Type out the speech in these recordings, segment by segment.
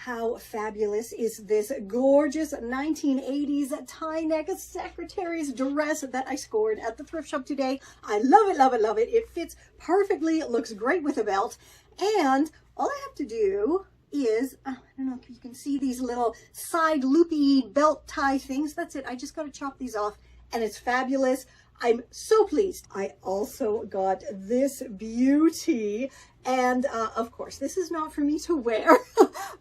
How fabulous is this gorgeous 1980s tie neck secretary's dress that I scored at the thrift shop today? I love it, love it, love it. It fits perfectly. It looks great with a belt. And all I have to do is, I don't know if you can see these little side loopy belt tie things. That's it. I just got to chop these off and it's fabulous. I'm so pleased. I also got this beauty, and of course this is not for me to wear,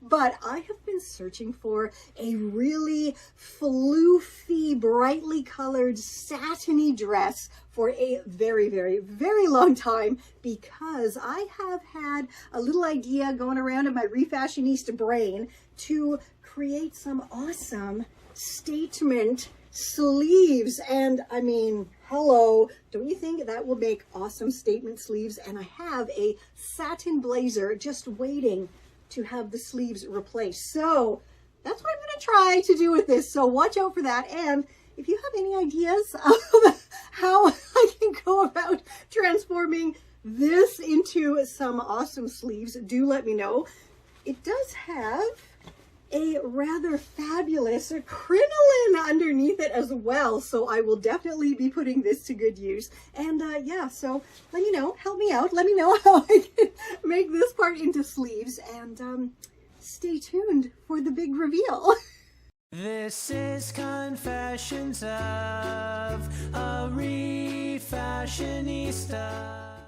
but I have been searching for a really floofy, brightly colored satiny dress for a very, very, very long time, because I have had a little idea going around in my refashionista brain to create some awesome statement sleeves. And I mean, hello, don't you think that will make awesome statement sleeves? And I have a satin blazer just waiting to have the sleeves replaced. So that's what I'm going to try to do with this. So watch out for that. And if you have any ideas of how I can go about transforming this into some awesome sleeves, do let me know. It does have a rather fabulous crinoline underneath it as well, so I will definitely be putting this to good use. And yeah, so let me know, help me out, let me know how I can make this part into sleeves, and stay tuned for the big reveal. This is Confessions of a Refashionista.